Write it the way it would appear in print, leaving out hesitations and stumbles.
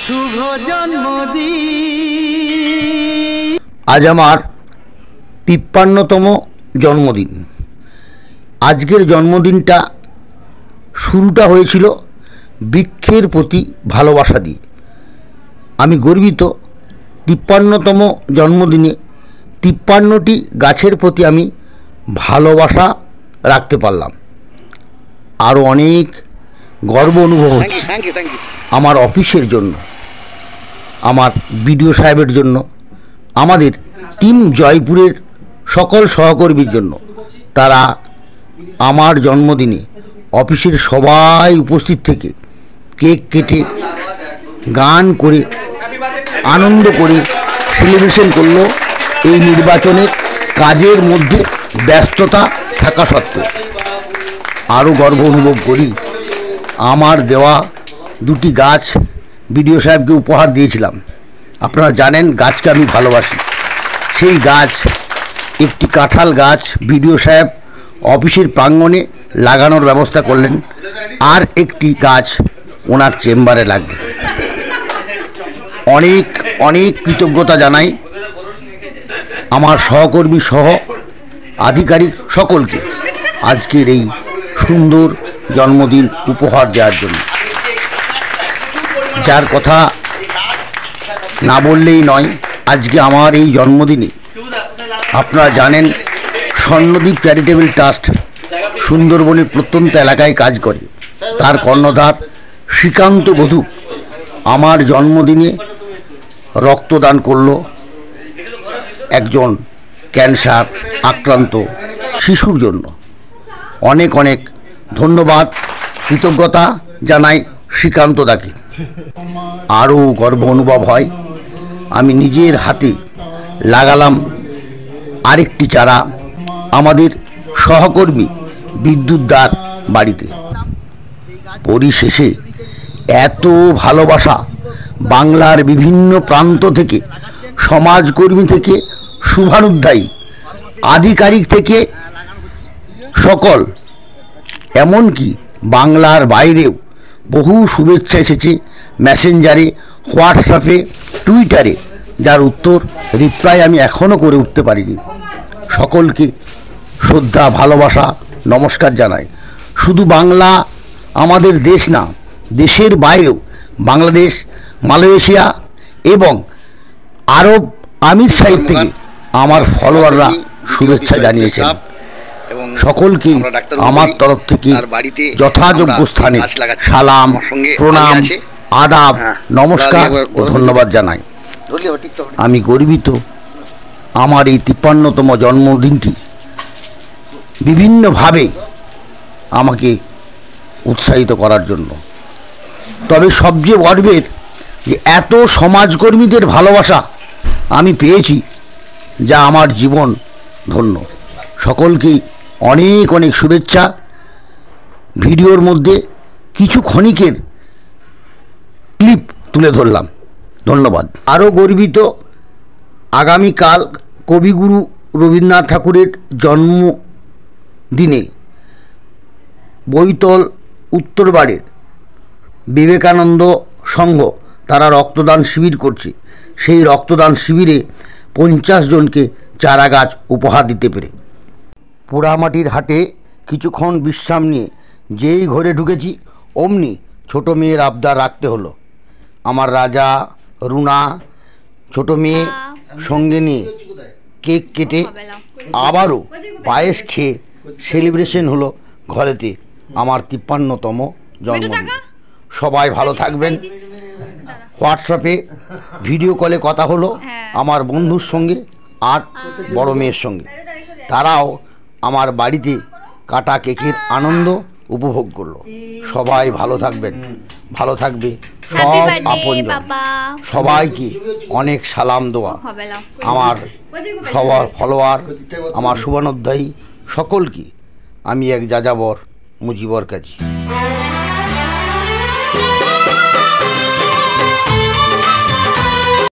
শুভ জন্মদিন। আজ আমার ৫৩তম জন্মদিন। আজকের জন্মদিনটা শুরুটা হয়েছিল বৃক্ষের প্রতি ভালোবাসা দিয়ে। আমি গর্বিত ৫৩তম জন্মদিনে ৫৩টি গাছের প্রতি আমি ভালোবাসা রাখতে পারলাম। আরও অনেক গর্ব অনুভব হচ্ছে আমার অফিসের জন্য, আমার বিডিও সাহেবের জন্য, আমাদের টিম জয়পুরের সকল সহকর্মীর জন্য। তারা আমার জন্মদিনে অফিসের সবাই উপস্থিত থেকে কেক কেটে গান করে আনন্দ করে সেলিব্রেশন করলো। এই নির্বাচনের কাজের মধ্যে ব্যস্ততা থাকা সত্ত্বেও আরও গর্ব অনুভব করি। আমার দেওয়া দুটি গাছ বিডিও সাহেবকে উপহার দিয়েছিলাম। আপনারা জানেন গাছকে আমি ভালোবাসি। সেই গাছ, একটি কাঁঠাল গাছ বিডিও সাহেব অফিসের প্রাঙ্গণে লাগানোর ব্যবস্থা করলেন, আর একটি গাছ ওনার চেম্বারে লাগবে। অনেক অনেক কৃতজ্ঞতা জানাই আমার সহকর্মী সহ আধিকারিক সকলকে আজকের এই সুন্দর জন্মদিন উপহার দেওয়ার জন্য। যার কথা না বললেই নয়, আজকে আমার এই জন্মদিনে আপনারা জানেন স্বর্ণদ্বীপ চ্যারিটেবল ট্রাস্ট সুন্দরবনের প্রত্যন্ত এলাকায় কাজ করে। তার কর্ণধার শ্রীকান্ত বধূ আমার জন্মদিনে রক্তদান করল একজন ক্যান্সার আক্রান্ত শিশুর জন্য। অনেক অনেক ধন্যবাদ, কৃতজ্ঞতা জানাই শ্রীকান্ত দাকে। আরও গর্ব অনুভব হয়, আমি নিজের হাতে লাগালাম আরেকটি চারা আমাদের সহকর্মী বিদ্যুৎ দার বাড়িতে। পরিশেষে এত ভালোবাসা বাংলার বিভিন্ন প্রান্ত থেকে, সমাজকর্মী থেকে শুভানুধ্যায়ী আধিকারিক থেকে সকল, এমনকি বাংলার বাইরেও বহু শুভেচ্ছা এসেছে মেসেঞ্জারে, হোয়াটসঅ্যাপে, টুইটারে, যার উত্তর রিপ্লাই আমি এখনও করে উঠতে পারিনি। সকলকে শ্রদ্ধা, ভালোবাসা, নমস্কার জানাই। শুধু বাংলা আমাদের দেশ না, দেশের বাইরেও বাংলাদেশ, মালয়েশিয়া এবং আরব আমির সাহিদ থেকে আমার ফলোয়াররা শুভেচ্ছা জানিয়েছেন। সকলকে আমার তরফ থেকে যথাযোগ্য স্থানে সালাম, প্রণাম, আদাব, নমস্কার ও ধন্যবাদ জানাই। আমি গর্বিত আমার এই ৫৩তম জন্মদিনটি বিভিন্নভাবে আমাকে উৎসাহিত করার জন্য। তবে সবচেয়ে গর্বের যে এত সমাজকর্মীদের ভালোবাসা আমি পেয়েছি, যা আমার জীবন ধন্য। সকলকেই অনেক অনেক শুভেচ্ছা। ভিডিওর মধ্যে কিছু ক্ষণিকের ক্লিপ তুলে ধরলাম, ধন্যবাদ। আরও গর্বিত, আগামীকাল কবিগুরু রবীন্দ্রনাথ ঠাকুরের জন্মদিনে বৈতল উত্তরবাড়ির বিবেকানন্দ সংঘ তারা রক্তদান শিবির করছে। সেই রক্তদান শিবিরে 50 জনকে চারা গাছ উপহার দিতে পেরে পোড়ামাটির হাটে কিছুক্ষণ বিশ্রাম নিয়ে যেই ঘরে ঢুকেছি, অমনি ছোট মেয়ের আবদার রাখতে হলো। আমার রাজা রুনা ছোট মেয়ে সঙ্গে নিয়ে কেক কেটে আবারও পায়েস খেয়ে সেলিব্রেশন হলো ঘরেতে আমার ৫৩তম জন্মদিন। সবাই ভালো থাকবেন। হোয়াটসঅ্যাপে ভিডিও কলে কথা হলো আমার বন্ধুর সঙ্গে আর বড় মেয়ের সঙ্গে। তারাও আমার বাড়িতে কাটা কেকের আনন্দ উপভোগ করলো। সবাই ভালো থাকবেন, ভালো থাকবে সব আপনজন। সবাইকে অনেক সালাম দেওয়া আমার সবার ফলোয়ার, আমার শুভানুধ্যায়ী সকলকে আমি এক যাযাবর মুজিবর কাজী।